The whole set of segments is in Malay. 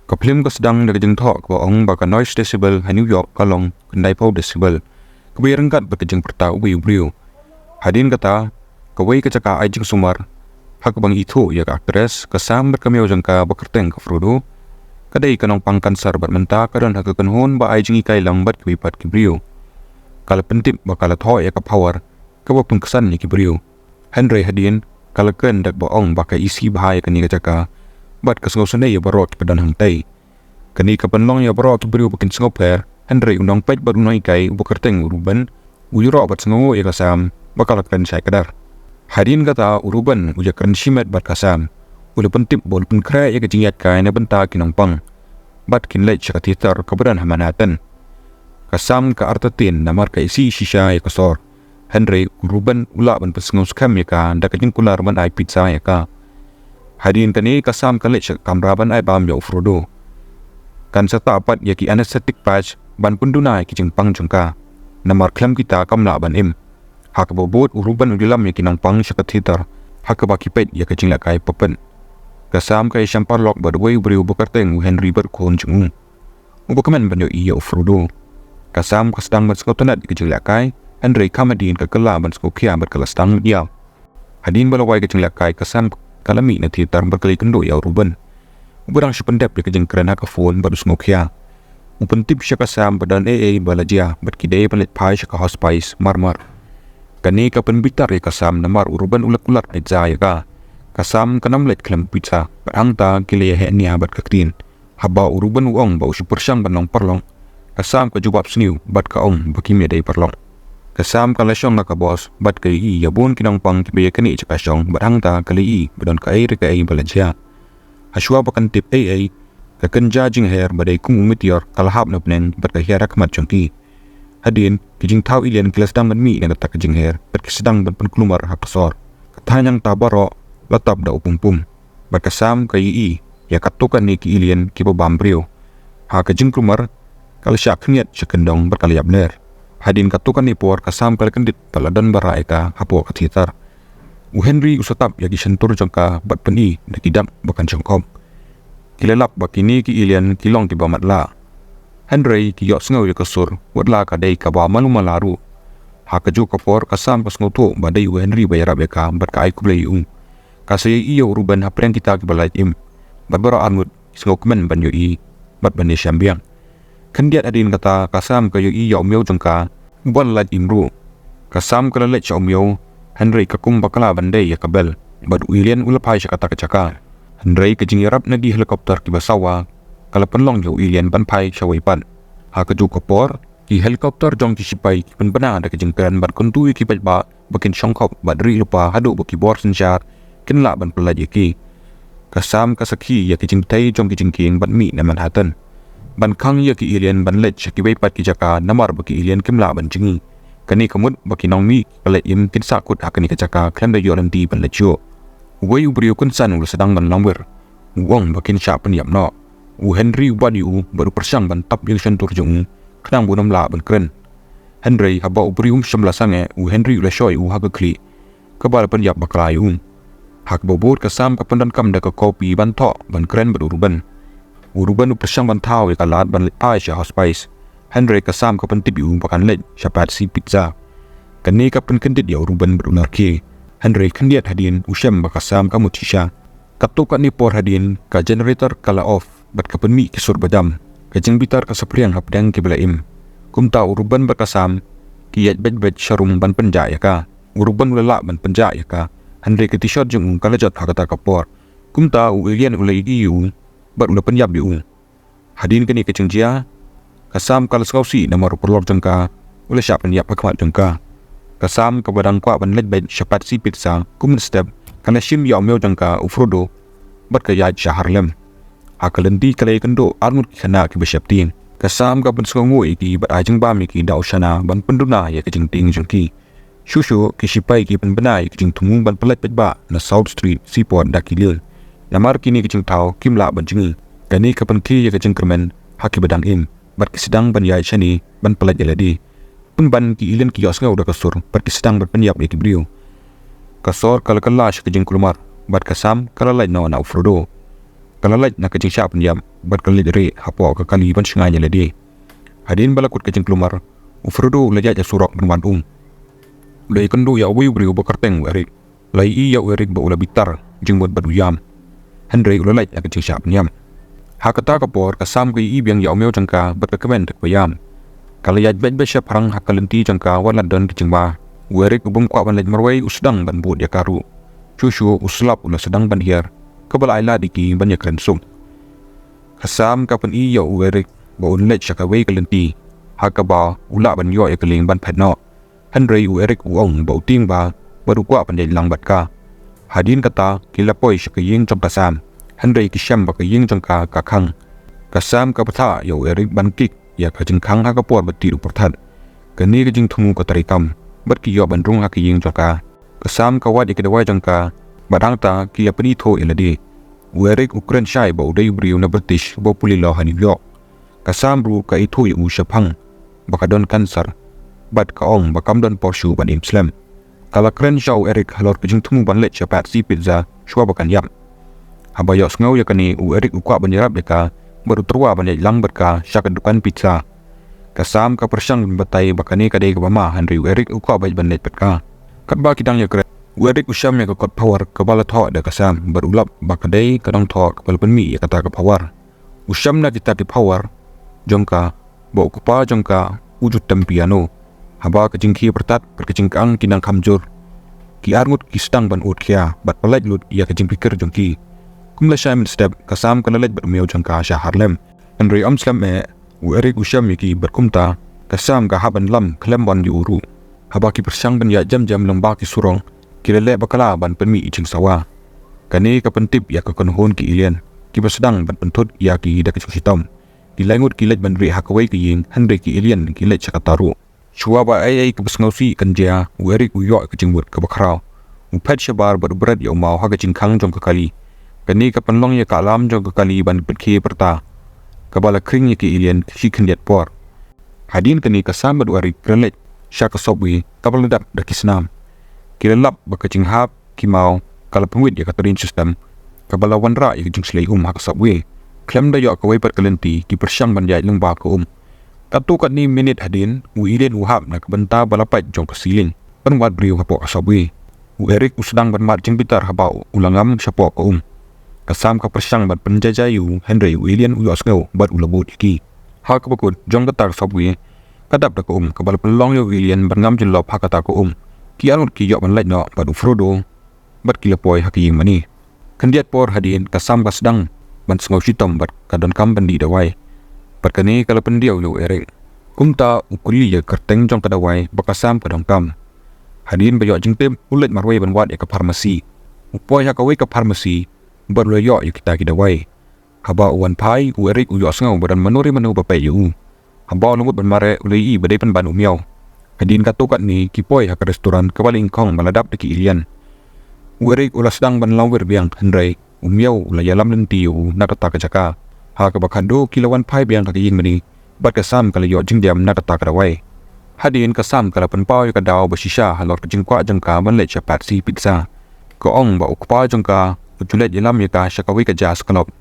Kaplim ka sedang nakajeng thok ba ong baka noise decibel ha New York kalong kendai pau decibel. Kabayarang kat bakajeng perta ubi ubriu. Hadin kata kawai kacaka ajing sumar. Hak bang itu ya ka aktres kasam berkameu jangka bakerteng ka Frodo. Kadai kanong pangkansar bermenta kadan hak kanhon ba ajing ikai lambat kiwipat kibriu. Kala pentip bakala tho ya ka power kawapun kesan ni kibriu. Henry hadin kala ken dak ba ong baka isi bahaya kani kacaka. Bat kasngau sanay ya barok padan hangtay. Kani kapanlong ya barok kibriu bakin sngau player. Henry undang pait baru nai kai bakerteng uruban. Ujuro bat sngau ya kasam bakal keren syai kadar. Hadin kata uruban uja keren shimet bat kasam. Ula pentip bol pun kera ya kejingyat kai na benta kinong pang. Bat kinlait syaka theater kabadan hamanatan. Kasam ka artatin namar ka isi shisha ya kasor. Henry uruban ula ban pesngau skam ya ka nda kajing kular ban ai pizza ya ka. Hadin kani kasam kalit syaka kamraban ai bam ya Frodo. Kan serta apat ya ki anesthetic patch ban pundunai kijing pang jengka. Namar klam kita kamla ban im. Hak bobot uruban udilam ya kinang pang syaka theater. Hak baki pet ya kajing lakai pepen. Kasam kai syampar lok badway beriu bekerteng Henry berkon jeng. Ubakaman ban ya Frodo. Kasam kasdang ban skau tenat kajing lakai. Henry kamadin ke kela ban skau kia berkelastang dia. Hadin balawai kajing lakai kasam kalami na theater berkali kendo ya uruban. Ubarang syapendap ya kajing keren hak phone baru skau kia. Upentip syaka sam badan balajia berkidai palit pai syaka hospice marmar. Kani kapan bitar ya kasam namar uruban ulak-ulat aja ya ka. Kasam kanam let klem pizza berangta kile ya henia bat kaktin. Haba uruban uong bau supersyang banong perlong. Kasam ka jubab sniu bat ka ong bakimya day perlong. Kasam kalasyong na ka boss bat ka yabun kinang pang kibaya kani cakasyong berangta kali badon ka ay balajia. Haswa bakan tip kakan jajing hair badai kung meteor kalahap na penen berkahia rakmat jongki. Hadin kijing tau ilian kelas dang mi yang tak kijing hair berkesedang ban penkelumar hak kesor. Katanyang tabaro latap da upum-pum. Berkesam kai ya katukan ni ki ilian kibo bambrio. Ha kijing kelumar kal syak niat sekendong berkaliap ner. Hadin katukan ni por kasam kal kendit taladan baraika hapo kathitar. Henry usatap ya ki sentur jongka bat peni da kidap bakan jongkop. Kilalap bakini ki ilian kilong ki bamatla. Henry ki yok sngau ya kasur wadla ka dai ka ba malu malaru. Ha kaju kapor kasam pas ngoto badai Henry bayarap ya ka berkai kublai Kasaya iyo uruban hapreng kita ki balait im. Barbara armut sngau kemen ban yo bat ban syambiang. Kendiat adin kata kasam ka yo iyo miau jengka bon lait imru. Kasam kala lait cha miau Henry kakum bakala bandai ya kabel. Bad ilian ulapai syaka kacaka. Henry kejing yarap na di helikopter ki basawa kala penlong yo ilian banpai syawaipan. Ha kaju kopor ki helikopter jong ki sipai ki penbena da kejing keren bat kontui ki ba bakin syongkop badri lupa hadu baki bor senjar kinla ban pelaj ki. Kasam kasaki ya kejing tai jong kejing king ban mi na Manhattan. Ban kang ya ki ilian ban lej ki waipat ki jaka namar baki ilian kimla ban jingi. Kani kamut baki nong mi kala im kin sakut hakani kacaka klan da yoran di ban lejo. Wei ubrio kun san ul sedang ban langwer. Wong bakin syak Pyniap no. Henry ubadi baru persyang ban tap yang sentur jung. Kenang bunam la ban keren. Henry haba ubrio syamlasange Henry ula shoy haga kli. Kabal Pyniap baklai Hak bobot kasam kapandan kam da ka kopi ban tho ban keren beruruban. Uruban persyang ban tau ya kalat ban lipai sya hospice. Henry kasam kapan tip bakan lej syapat si pizza. Kani kapan kendit ya uruban berunar ki. Henry kendiat hadin usyam bakasam kamu tisha. Katukat ni por hadin ka generator kala off bat kapan mi kisur badam. Kajeng bitar ka sapriang hapdang kiblaim. Kumta uruban bakasam kiyat bet syarum ban penja ya ka. Uruban ulala ban penja ya ka. Henry ke t-shirt jeng kalajat hakata kapor. Kumta ilian ulai iu bat ula Pyniap yu. Hadin kani keceng jia kasam kala skausi namar perlor jengka ula syak Pyniap hakmat jengka. Kasam kabadang kwa ban lej bet syapat si pizza kumen step kana shim ya meo jangka Frodo bat kaya Harlem. Hakalendi kalai kendo armut kana ki besyaptin. Kasam ka ban skau ki bat ajeng ba mi ki da usana ban penduna ya kejing ting jengki. Shushu ki sipai ki penbenai kejing tungung ban pelat ba na South Street Seaport da kilil. Namar kini kejing tau kimla ban jengi. Kani kapan ki ya kejing kermen haki badang im bat kesedang ban ya shani ban pelat jeladi. Penban ki ilian ki yos ngau da kasur bat kesedang ban Pyniap ya ki brio. Kasor kala-kala sya kejing kulumar bat kasam kala laj na Frodo. Kala laj na kejing sya Pyniap bat kalidre hapo ka kali ban snganya ledi hadin balakut kejeng kelumar ufrudo laja ja surok ban lei kendo ya wi bri ba karteng Erik lai i ya Erik ba ula bitar jing bot baduyam Henry ula lai ka jing syap niam hakata ka por ka sam ki i biang ya meo jangka bat ka kemen tak bayam kala ya bet be syap harang hakalenti jangka wala don ki jingba Erik ubum kwa ban lej marwai usdang ban bot ya karu Shushu uslap ula sedang ban hiar kabal aila diki ban ya Kren sum kasam kapan i ya Erik ba unlet syakawai kalenti hakaba ula ban yo ya keling ban phetno Henry Erik uong bau ting ba baru kwa pandai lang bat ka hadin kata kilapoi syakaying trong kasam Henry kisham ba kaying trong ka kakang kasam ka patha yo Erik ban kik ya ka jingkhang ha ka por bati ru porthat kani ka jing thumu ka tarikam bat ki yo ban rung ha kaying trong ka kasam ka wadi ka dawai trong ka badang ta ki apni tho eladi Erik Ukraine shai ba udai briu na British bo puli lo hani yo kasam ru ka ithu yu shaphang bakadon cancer bat ka ong bakam don porshu ban Islam kala Kren Shah Erik halor kejing thumu ban let chapat si pizza shwa bakan yam habayo sngaw ya kani Erik ukwa ban yarab deka baru terwa ban lang berka syak dukan pizza kasam ka persang batai bakani kadai ka bama Henry Erik ukwa ban let petka katba kidang ya Kren Erik usyam ya kot power kabala tho da kasam berulap bakadai kadang tho kabal penmi ya kata ka power usyam na kita di power jongka bo kupa jongka wujud tempiano haba kejingki pertat perkejingkang kinang kamjur ki arngut ki stang ban ut kya bat palaj lut ya kejing pikir jongki kumla shaim step kasam kanalaj bermeu jongka Shah Harlem Henry Amslam me Erik usyam ki berkumta kasam ka haban lam klem ban diuru haba ki persang ban ya jam-jam lembak ki surong kilele bakala ban penmi icing sawa kani ka pentip ya ka konhon ki ilian ki bersedang ban pentut ya ki dak hitam ki langut ki lej ban ri hakawai ki ying Henry ki ilian ki lej sakataru shua ba ai ka besngausi kan jia Erik uyo ka jingbut ka bakrao upet shabar berberat ya mau ha ka jingkhang jong ka kali kani ka penlong ya ka alam jong ka kali ban petki perta ka bala kring ya ki ilian ki kendiat por hadin kani ka samad Erik krelej sya ka sobwi ka baledap dak isnam kilelap baka jinghap ki mau kala pemwit ya ka terin system ka bala wanra ya jing slei ha ka sobwi klem da yo ka wai per kalenti ki persyang ban jai leng ba ka Katu kat ni minit hadin, Iden uhap na kabenta balapat jong kasiling. Penwat beriu hapo asabi. Erik usdang bermat jeng bitar habau ulangam syapo ka Kasam ka persyang bat penjajayu Henry Iden uyos ngau bat ulabut iki. Ha ka bakut jong katar sabwi. Kadap da ka kabal pelong yo Iden berngam jelop ha kata ka Ki anut ki yok ban lait no bat ufrodo. Bat kilapoi hakiying mani. Kendiat por hadin kasam ka sedang ban sengau sitom bat kadon kam bandi dawai. Perkani kalau pendiau yo Erik kumta ukuli ya kerteng jong kadawai bakasam kadang kam hadin bayo jingtem ulet marwai ban wat ya ka farmasi upoi ha kawai ka farmasi berlo yo kita kidawai haba uwan pai Erik uyo asngau badan manuri manu bapai yu haba lumut ban mare ulei badai pan ban umiau hadin katukat ni kipoi ha ka restoran kawaling kong maladap de ki ilian Erik ulas dang ban lawir biang Henry umiau ulayalam lenti yu nakata ka jaka ha ka bakando kilawan pai biang ka yin mani bat kasam kala yo jingdiam na kata karawai hadin kasam kala penpau ka daw basisha halor ka jingkwa jangka ban le chapat si pizza ko ong ba ukpa jangka ujulet yelam ya ka shakawi ka jas kalop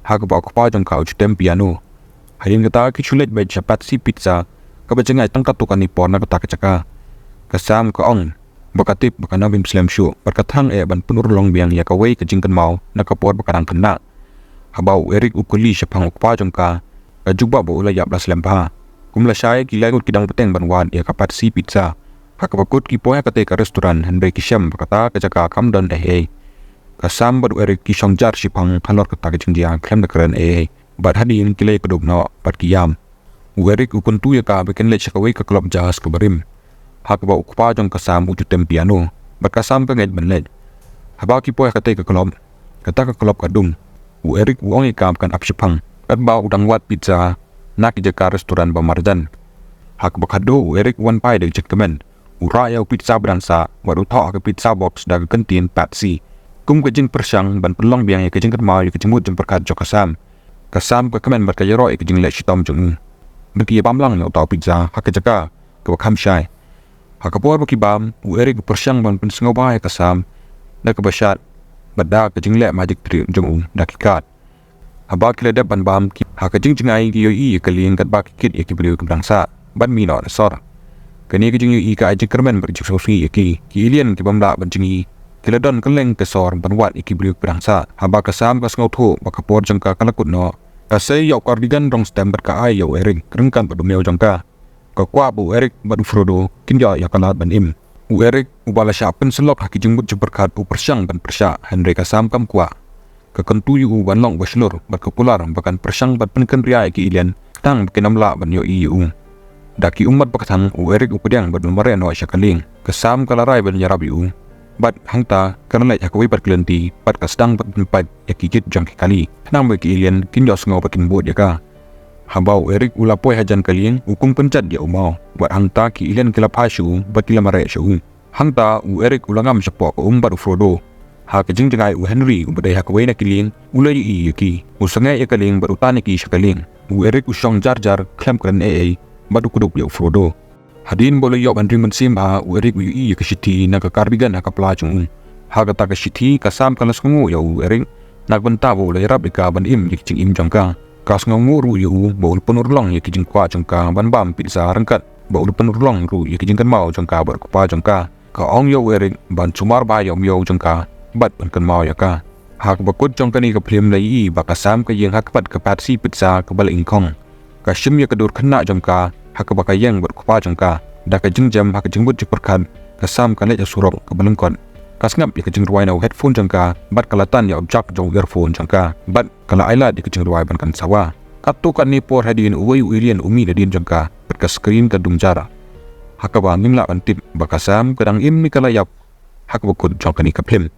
ha ka ba ukpa jangka ujutem piano hadin kata ki chulet ba chapat si pizza ka ba jangai tangka to kan ni por na kata ka chaka kasam ko ong bakatip bakana bim slam shu perkathang ban punur long biang ya ka wei ka jingkan mau na ka por bakarang kena habau Erik ukuli syapang ukpa jongka juba bo ula yap las lempa kumla syai ki lagut kidang peteng ban wan ya kapat si pizza hakapakut ki poya kate ka restoran Henry kisham kata kajaka kamdon kasam badu Erik ki songjar syapang halor kata kejingdia klem Kren bad hadin kilai kedub no pat kiyam Erik ukuntu ya ka beken le syakawai ka klub jas ke berim hakaba ukpa jong kasam uju tempiano bad kasam ka ngait ban lej haba ki poya kate ka klub kata ka klub kadum Erik uong ikam kan apsyapang kat ba udang wat pizza nak jeka restoran bamarjan hak bakado Erik wan pai de jekkemen ura ya pizza bransa waru tho ka pizza box da kantin patsi kum ka jing persyang ban pelong biang ya ka jing mau ya ka jimut jeng perkat jokasam kasam ka kemen bar ka yaro ka jing le shitom jung beki bamlang ya tau pizza hak jeka ka kham shai hak por baki bam Erik persyang ban Pdiang Sngewbha ya kasam da ka basyat bada ka jing le majik tri jung dakikat haba kila da ban bam ki ha ka jing jingai ki yo i ka ling kat ba ki kit ki beliau ke bangsa ban mi no sor kani ka jing yo i ka ajing kermen ber jik so fi ki alien ki bamla ban jing i kila don ka leng ke sor ban wat ki beliau ke bangsa haba ka sam ka sngo tho ba ka por jang ka kalakut no ka sei yo cardigan rong stem ber ka ai yo erik kreng kan ba do meo jang ka kwa bu erik ba du frodo kin ya kalat ban im u erik u bala sha pen selok haki jing but berkat u persyang ban persya henry ka sam kam kwa ka kentu yu ban long baslur bat popular bakan persyang bat penken ria ki ilian tang bikin amla ban yo iu daki umat bakatang u erik u pediang bat mare no syakaling ka sam kalarai ban yarab yu bat hangta karena ya kawai bat klenti bat ka sedang bat empat ya kikit jang kali nang bagi ilian kin yo sngo bakin bot ya ka habau erik ulapoi hajan kaling ukung pencat dia umau buat hangta ki ilian kilap hasu bat kila mare syu hangta u erik ulangam sepo ko umbat frodo ha ka jing jingai u henry u badai ha kawai na kiling ulai i ki usangai ya kaling baru tani ki syakaling u erik u shong jar jar klam kan badu kuduk dia frodo hadin boleh yo ban ring mensim ha u erik u i ka shiti na ka karbigan ha ka plajung ha ka ta ka shiti ka sam kan skungu ya u erik nak benta bo le rab ka ban im yik jing im jangka kas ngongu ru yu bol penur long yik jing kwa jangka ban bam pizza rangkat bol penur long ru yik jing kan mau jangka ber kwa jangka ka ong yo erik ban cumar ba yo jangka bat ban kan mau ya ka hak bakut jong kani ka phlim lai i ba ka sam ka yeng hak pat ka pat si pizza ka bal ingkong ka shim ya ka dur khna jangka hak ba ka yeng ber kwa jangka da ka jing jam hak jing but perkan ka sam ka le surok ka balengkon ka snap ya ka jing ruai na headphone jangka bat kalatan ya objek jong earphone jangka bat kala ailat ya ka jing ruai ban kan sawa katu kan ni por hadin uwai uilian umi dadin jangka bat ka screen ka dumjara hak ba mimla antip ba ka sam kadang im ni kala yap hak bakut jong kani ka phlim